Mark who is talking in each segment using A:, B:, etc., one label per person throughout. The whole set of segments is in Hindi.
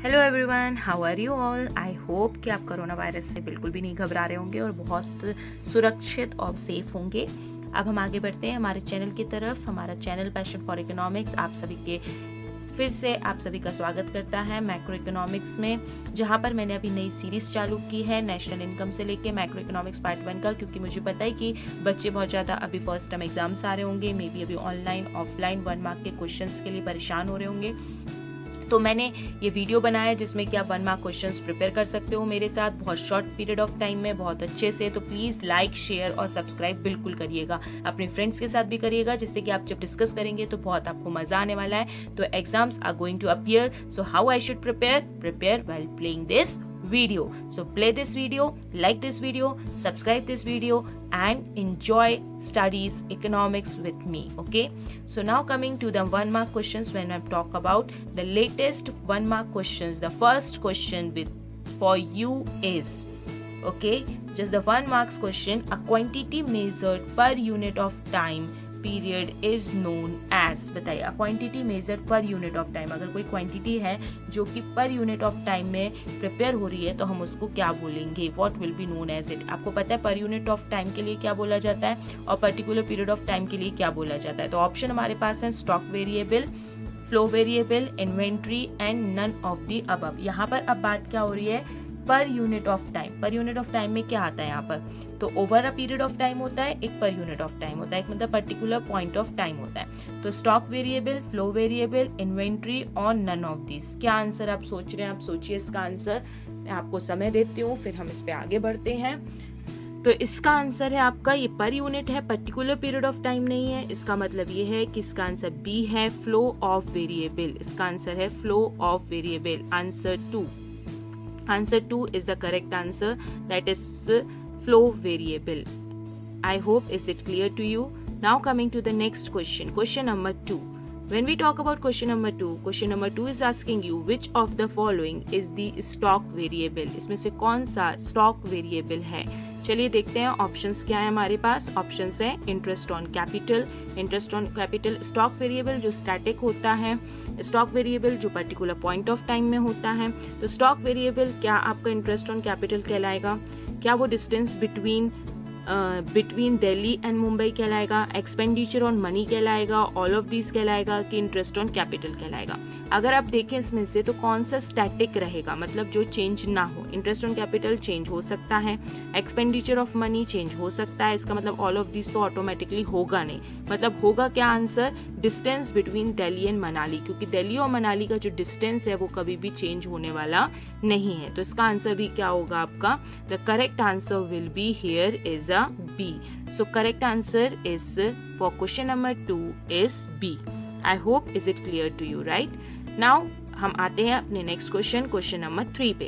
A: Hello everyone, how are you all. I hope कि आप कोरोना वायरस से बिल्कुल भी नहीं घबरा रहे होंगे और बहुत सुरक्षित और सेफ होंगे। अब हम आगे बढ़ते हैं हमारे चैनल की तरफ। हमारा चैनल पैशन फॉर इकोनॉमिक्स आप सभी के फिर से आप सभी का स्वागत करता है मैक्रो इकोनॉमिक्स में, जहां पर मैंने अभी नई सीरीज चालू की है नेशनल इनकम से लेके मैक्रो इकोनॉमिक्स पार्ट 1 का, क्योंकि मुझे पता है कि बच्चे बहुत ज़्यादा अभी फर्स्ट टर्म एग्जाम्स आ रहे होंगे, मे बी अभी ऑनलाइन ऑफलाइन 1 मार्क के क्वेश्चंस के लिए परेशान हो रहे होंगे। तो मैंने ये वीडियो बनाया जिसमें कि आप 1 मार्क क्वेश्चंस प्रिपेयर कर सकते हो मेरे साथ बहुत शॉर्ट पीरियड ऑफ टाइम में बहुत अच्छे से। तो प्लीज़ लाइक शेयर और सब्सक्राइब बिल्कुल करिएगा, अपने फ्रेंड्स के साथ भी करिएगा, जिससे कि आप जब डिस्कस करेंगे तो बहुत आपको मजा आने वाला है। तो exams are going to appear, so how I should prepare while playing this video. So play this video, like this video, subscribe this video and enjoy studies economics with me. Okay, so now coming to the 1 mark questions. When I talk about the latest 1 mark questions, the first question for you is, okay, just the 1 marks question, a quantity measured per unit of time period is known as. बताइए, quantity measured per unit of time, अगर कोई क्वांटिटी है जो कि पर यूनिट ऑफ टाइम में प्रिपेयर हो रही है तो हम उसको क्या बोलेंगे, what will be known as it. आपको पता है पर यूनिट ऑफ टाइम के लिए क्या बोला जाता है और पर्टिकुलर पीरियड ऑफ टाइम के लिए क्या बोला जाता है। तो ऑप्शन हमारे पास है stock variable, flow variable, inventory and none of the above. यहाँ पर अब बात क्या हो रही है, per unit of time. Per unit of time में क्या आता है यहाँ पर, तो over a period of time होता है, एक पर यूनिट ऑफ टाइम होता है, एक मतलब पर्टिकुलर पॉइंट ऑफ टाइम होता है। तो stock variable, flow variable, inventory और नन ऑफ दिस। क्या आंसर आप सोच रहे हैं, आप सोचिए इसका आंसर। मैं आपको समय देती हूँ, फिर हम इस पे आगे बढ़ते हैं। तो इसका आंसर है आपका, ये पर यूनिट है, पर्टिकुलर पीरियड ऑफ टाइम नहीं है। इसका मतलब ये है कि इसका आंसर बी है, फ्लो ऑफ वेरिएबल। इसका आंसर है flow of variable, answer 2। Answer 2 is the correct answer, that is flow variable. I hope is it clear to you. Now coming to the next question, question number 2. When we talk about question number 2 is asking you which of the following is the stock variable. इसमें से कौन सा stock variable है। चलिए देखते हैं ऑप्शंस क्या है हमारे पास। ऑप्शंस है interest on capital, stock variable जो स्टैटिक होता है, स्टॉक वेरिएबल जो पर्टिकुलर पॉइंट ऑफ टाइम में होता है। तो स्टॉक वेरिएबल क्या आपका इंटरेस्ट ऑन कैपिटल कहलाएगा, क्या वो distance between Delhi and Mumbai कहलाएगा, एक्सपेंडिचर ऑन मनी कहलाएगा, ऑल ऑफ दिस कहलाएगा कि इंटरेस्ट ऑन कैपिटल कहलाएगा। अगर आप देखें इसमें से तो कौन सा स्टैटिक रहेगा, मतलब जो चेंज ना हो। इंटरेस्ट ऑन कैपिटल चेंज हो सकता है, एक्सपेंडिचर ऑफ मनी चेंज हो सकता है, इसका मतलब ऑल ऑफ दिस तो ऑटोमेटिकली होगा नहीं। मतलब होगा क्या answer, distance between Delhi and Manali, क्योंकि दिल्ली और मनाली का जो डिस्टेंस है वो कभी भी चेंज होने वाला नहीं है। तो इसका आंसर भी क्या होगा आपका, the correct answer will be here is a B. So correct answer is for question number 2 is B. I hope is it clear to you, right. Now हम आते हैं अपने नेक्स्ट क्वेश्चन नंबर 3 पे।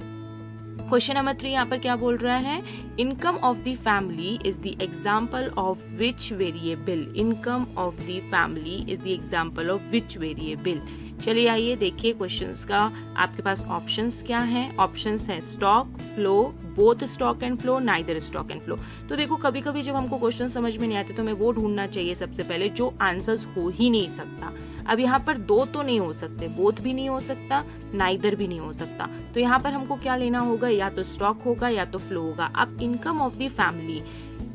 A: क्वेश्चन नंबर 3 यहाँ पर क्या बोल रहा है, income of the family is the example of which variable. Income of the family is the example of which variable. चलिए आइए देखिए क्वेश्चंस का आपके पास ऑप्शंस क्या हैं। ऑप्शंस हैं stock, flow, both stock and flow, neither stock and flow. तो देखो कभी कभी जब हमको क्वेश्चन समझ में नहीं आते तो हमें वो ढूंढना चाहिए सबसे पहले जो आंसर्स हो ही नहीं सकता। अब यहाँ पर दो तो नहीं हो सकते, बोथ भी नहीं हो सकता, नाइदर भी नहीं हो सकता। तो यहाँ पर हमको क्या लेना होगा, या तो स्टॉक होगा या तो फ्लो होगा। अब income of the family,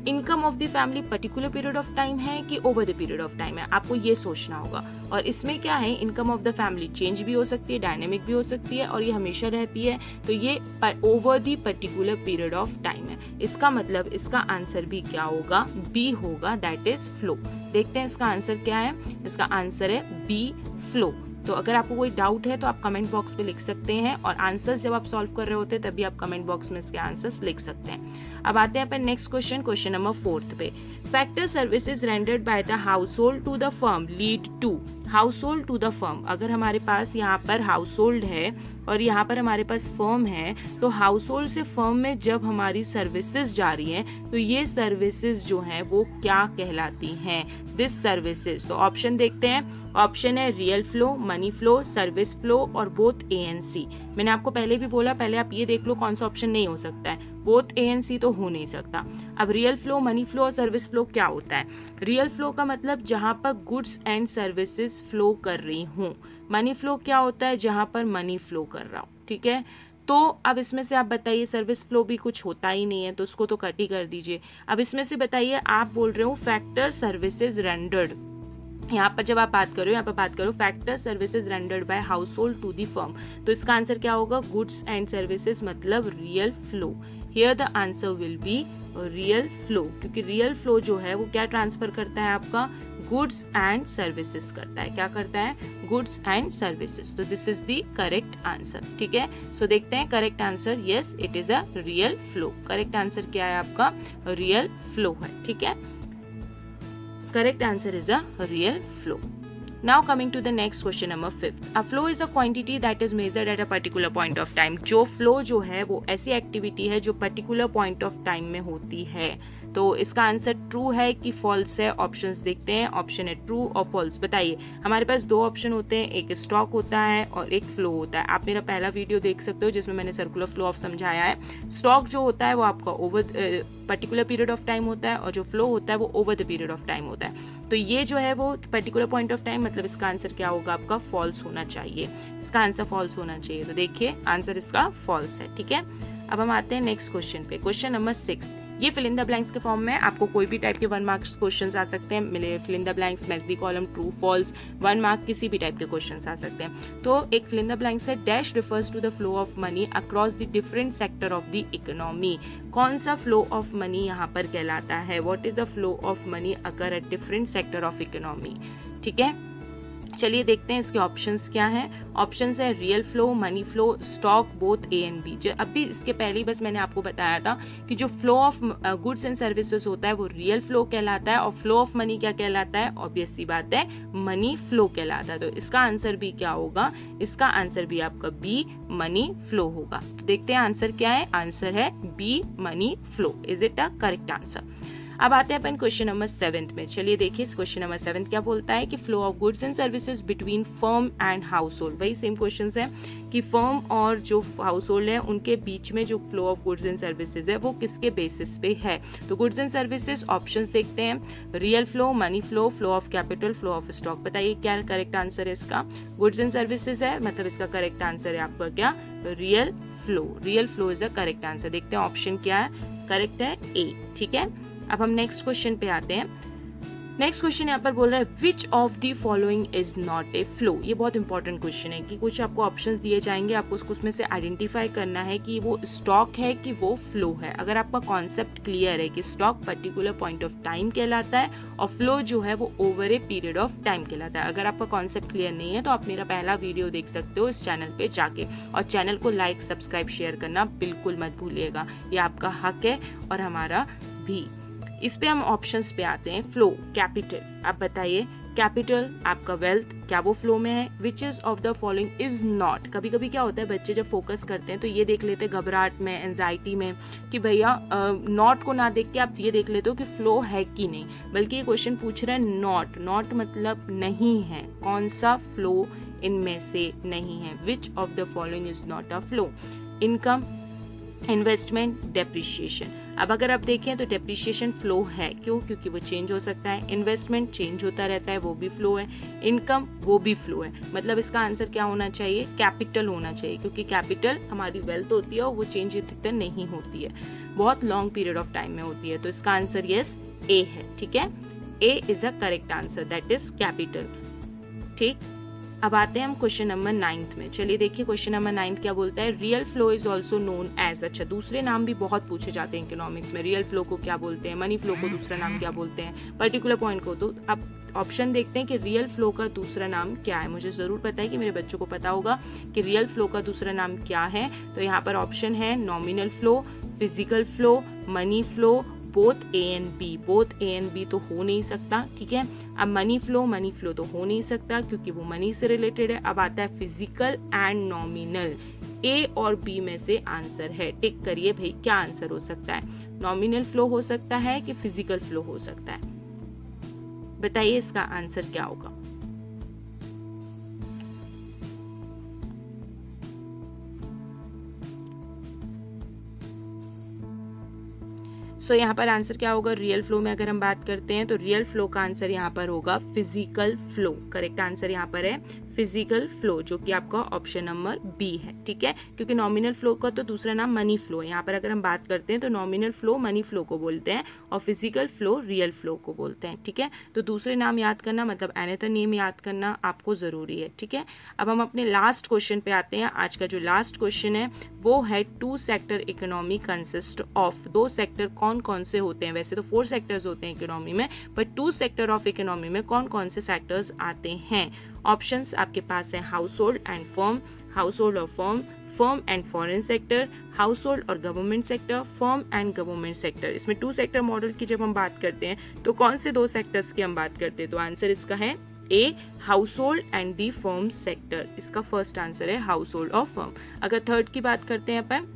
A: income of the family particular period of time है कि over the period of time है, आपको ये सोचना होगा। और इसमें क्या है, income of the family change भी हो सकती है, डायनेमिक भी हो सकती है और ये हमेशा रहती है। तो ये over the particular period of time है। इसका मतलब इसका आंसर भी क्या होगा, बी होगा, दैट इज फ्लो। देखते हैं इसका आंसर क्या है। इसका आंसर है बी, फ्लो। तो अगर आपको कोई डाउट है तो आप कमेंट बॉक्स पे लिख सकते हैं, और आंसर्स जब आप सॉल्व कर रहे होते हैं तभी आप कमेंट बॉक्स में इसके आंसर्स लिख सकते हैं। अब आते हैं अपन नेक्स्ट क्वेश्चन नंबर 4 पे। Factor services rendered by the household to the firm lead to, household to the firm. अगर हमारे पास यहाँ पर हाउसहोल्ड है और यहाँ पर हमारे पास फर्म है, तो हाउसहोल्ड से फर्म में जब हमारी सर्विसेज जा रही हैं तो ये सर्विसेज जो हैं वो क्या कहलाती हैं, दिस सर्विसेज। तो ऑप्शन देखते हैं। ऑप्शन है real flow, money flow, service flow और बोथ ANC। मैंने आपको पहले भी बोला, पहले आप ये देख लो कौन सा ऑप्शन नहीं हो सकता है, बोथ ANC तो हो नहीं सकता। अब रियल फ्लो, मनी फ्लो और सर्विस फ्लो क्या होता है। रियल फ्लो का मतलब जहां पर गुड्स एंड सर्विसेज फ्लो कर रही हूँ, मनी फ्लो क्या होता है, जहाँ पर मनी फ्लो कर रहा हो, ठीक है। तो अब इसमें से आप बताइए, सर्विस फ्लो भी कुछ होता ही नहीं है तो उसको तो कट ही कर दीजिए। अब इसमें से बताइए, आप बोल रहे हो फैक्टर सर्विसेज रेंडर्ड, यहाँ पर जब आप बात करो, यहाँ पर बात करो factor services rendered by household to the firm, तो इसका आंसर क्या होगा, गुड्स एंड सर्विसेज मतलब real flow. Here the answer will be real flow, क्योंकि रियल फ्लो जो है वो क्या ट्रांसफर करता है, आपका गुड्स एंड सर्विसेज करता है। क्या करता है, गुड्स एंड सर्विसेज। तो this is the correct answer, ठीक है। सो देखते हैं correct answer, yes it is a real flow. Correct answer क्या है आपका, रियल फ्लो है, ठीक है। Correct answer is a real flow. Now coming to the next question number 5. A flow is the quantity that is measured at a particular point of time. जो flow जो है वो ऐसी एक्टिविटी है जो particular point of time में होती है। तो इसका आंसर ट्रू है कि फॉल्स है, ऑप्शंस देखते हैं। ऑप्शन है ट्रू और फॉल्स। बताइए, हमारे पास दो ऑप्शन होते हैं, एक स्टॉक होता है और एक फ्लो होता है। आप मेरा पहला वीडियो देख सकते हो जिसमें मैंने सर्कुलर फ्लो ऑफ समझाया है। स्टॉक जो होता है वो आपका over particular period of time होता है और जो फ्लो होता है वो over the period of time होता है। तो ये जो है वो पर्टिकुलर पॉइंट ऑफ टाइम, मतलब इसका आंसर क्या होगा आपका, फॉल्स होना चाहिए। इसका आंसर फॉल्स होना चाहिए। तो देखिए आंसर इसका फॉल्स है, ठीक है। अब हम आते हैं नेक्स्ट क्वेश्चन पे, क्वेश्चन नंबर 6। ये फिल इन द ब्लैंक्स के फॉर्म में, आपको कोई भी टाइप के 1 मार्क्स क्वेश्चंस आ सकते हैं। मिले fill in the blanks, match the column, true false, 1 mark, किसी भी टाइप के क्वेश्चंस आ सकते हैं। तो एक फिल इन द ब्लैंक्स है, dash refers to the flow of money across the different sector of the economy. कौन सा फ्लो ऑफ मनी यहाँ पर कहलाता है, what is the flow of money occur at different sector of economy, ठीक है। चलिए देखते हैं इसके ऑप्शंस क्या हैं। ऑप्शंस है real flow, money flow, stock, both A and B. अभी इसके पहले ही बस मैंने आपको बताया था कि जो flow of goods and services होता है वो रियल फ्लो कहलाता है और फ्लो ऑफ मनी क्या कहलाता है, ऑब्वियस सी बात है मनी फ्लो कहलाता है। तो इसका आंसर भी क्या होगा, इसका आंसर भी आपका बी मनी फ्लो होगा। तो देखते हैं आंसर क्या है, आंसर है B money flow. Is it a correct answer. अब आते हैं अपन क्वेश्चन नंबर 7 में। चलिए देखिए क्वेश्चन नंबर 7 क्या बोलता है कि flow of goods and services between firm and house hold. वही सेम क्वेश्चन है कि फर्म और जो हाउस होल्ड है उनके बीच में जो flow of goods and services है वो किसके बेसिस पे है। तो गुड्स एंड सर्विसेज ऑप्शंस देखते हैं, real flow, money flow, flow of capital, flow of stock. बताइए क्या करेक्ट आंसर है इसका, गुड्स एंड सर्विसेज है, मतलब इसका करेक्ट आंसर है आपका क्या, real flow. Real flow is a correct answer. देखते हैं ऑप्शन क्या है, करेक्ट है ए, ठीक है। अब हम नेक्स्ट क्वेश्चन पे आते हैं। नेक्स्ट क्वेश्चन यहाँ पर बोल रहा है which of the following is not a flow. ये बहुत इंपॉर्टेंट क्वेश्चन है कि कुछ आपको ऑप्शंस दिए जाएंगे, आपको उसमें से आइडेंटिफाई करना है कि वो स्टॉक है कि वो फ्लो है। अगर आपका कॉन्सेप्ट क्लियर है कि stock particular point of time कहलाता है और फ्लो जो है वो over a period of time कहलाता है। अगर आपका कॉन्सेप्ट क्लियर नहीं है तो आप मेरा पहला वीडियो देख सकते हो इस चैनल पे जाके, और चैनल को लाइक, सब्सक्राइब, शेयर करना बिल्कुल मत भूलिएगा, ये आपका हक है और हमारा भी। इस पे हम ऑप्शंस पे आते हैं। फ्लो कैपिटल, आप बताइए कैपिटल आपका वेल्थ, क्या वो फ्लो में है। Which is of the following is not. कभी कभी क्या होता है बच्चे जब फोकस करते हैं तो ये देख लेते हैं घबराहट में, एंजाइटी में कि भैया नॉट को ना देख के आप ये देख लेते हो कि फ्लो है कि नहीं, बल्कि ये क्वेश्चन पूछ रहे हैं नॉट। नॉट मतलब नहीं है, कौन सा फ्लो इनमें से नहीं है। Which of the following is not a flow. Income, investment, depreciation. अब अगर आप देखें तो डेप्रिसिएशन फ्लो है, क्यों, क्योंकि वो चेंज हो सकता है। इन्वेस्टमेंट चेंज होता रहता है, वो भी फ्लो है। इनकम वो भी फ्लो है। मतलब इसका आंसर क्या होना चाहिए, कैपिटल होना चाहिए, क्योंकि कैपिटल हमारी वेल्थ होती है और वो चेंज इतने नहीं होती है, बहुत लॉन्ग पीरियड ऑफ टाइम में होती है। तो इसका आंसर यस ए है, ठीक है। A is a correct answer, that is capital, ठीक। अब आते हैं हम क्वेश्चन नंबर 9 में। चलिए देखिए क्वेश्चन नंबर 9 क्या बोलता है, real flow is also known as. अच्छा, दूसरे नाम भी बहुत पूछे जाते हैं इकोनॉमिक्स में। रियल फ्लो को क्या बोलते हैं, मनी फ्लो को दूसरा नाम क्या बोलते हैं, पर्टिकुलर पॉइंट को। तो अब ऑप्शन देखते हैं कि रियल फ्लो का दूसरा नाम क्या है। मुझे जरूर पता है कि मेरे बच्चों को पता होगा कि रियल फ्लो का दूसरा नाम क्या है। तो यहाँ पर ऑप्शन है nominal flow, physical flow, money flow, both A and B. Both A and B तो हो नहीं सकता, ठीक है। अब मनी फ्लो तो हो नहीं सकता क्योंकि वो मनी से रिलेटेड है। अब आता है फिजिकल एंड नॉमिनल। ए और बी में से आंसर है, टिक करिए भाई क्या आंसर हो सकता है। नॉमिनल फ्लो हो सकता है कि फिजिकल फ्लो हो सकता है, बताइए इसका आंसर क्या होगा। सो यहाँ पर आंसर क्या होगा, रियल फ्लो में अगर हम बात करते हैं तो रियल फ्लो का आंसर यहाँ पर होगा फिजिकल फ्लो। करेक्ट आंसर यहाँ पर है फिजिकल फ्लो, जो कि आपका ऑप्शन नंबर बी है, ठीक है, क्योंकि नॉमिनल फ्लो का तो दूसरा नाम मनी फ्लो है। यहाँ पर अगर हम बात करते हैं तो नॉमिनल फ्लो मनी फ्लो को बोलते हैं और फिजिकल फ्लो रियल फ्लो को बोलते हैं, ठीक है। तो दूसरे नाम याद करना मतलब अनदर नेम याद करना आपको ज़रूरी है, ठीक है। अब हम अपने लास्ट क्वेश्चन पे आते हैं। आज का जो लास्ट क्वेश्चन है वो है 2 sector economy consist of. 2 sector कौन कौन से होते हैं? वैसे तो 4 सेक्टर्स होते हैं इकोनॉमी में, बट 2 सेक्टर ऑफ इकोनॉमी में कौन कौन से सेक्टर्स आते हैं? ऑप्शंस आपके पास है household and firm, household और firm, firm and foreign sector, household और government sector, firm and government sector. इसमें 2 सेक्टर मॉडल की जब हम बात करते हैं तो कौन से 2 सेक्टर्स की हम बात करते हैं? तो आंसर इसका है a house hold and the firm sector. इसका फर्स्ट आंसर है हाउस होल्ड और फर्म। अगर थर्ड की बात करते हैं अपन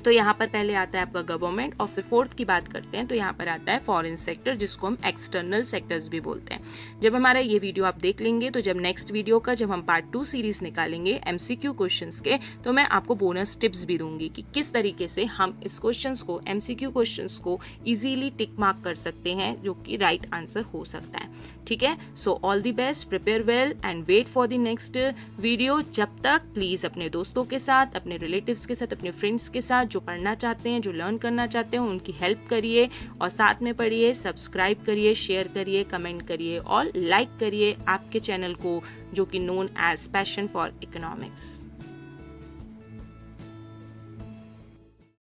A: तो यहाँ पर पहले आता है आपका गवर्नमेंट और फिर फोर्थ की बात करते हैं तो यहाँ पर आता है फॉरेन सेक्टर, जिसको हम एक्सटर्नल सेक्टर्स भी बोलते हैं। जब हमारा ये वीडियो आप देख लेंगे तो जब नेक्स्ट वीडियो का जब हम पार्ट 2 सीरीज निकालेंगे MCQ क्वेश्चंस के, तो मैं आपको बोनस टिप्स भी दूंगी कि किस तरीके से हम इस क्वेश्चंस को MCQ क्वेश्चंस को इजीली टिक मार्क कर सकते हैं, जो कि राइट आंसर हो सकता है, ठीक है। So all the best, prepare well and wait for the next video. जब तक प्लीज अपने दोस्तों के साथ, अपने रिलेटिव्स के साथ, अपने फ्रेंड्स के साथ जो पढ़ना चाहते हैं, जो लर्न करना चाहते हैं, उनकी हेल्प करिए और साथ में पढ़िए, सब्सक्राइब करिए, शेयर करिए, कमेंट करिए और लाइक करिए आपके चैनल को, जो कि known as passion for economics.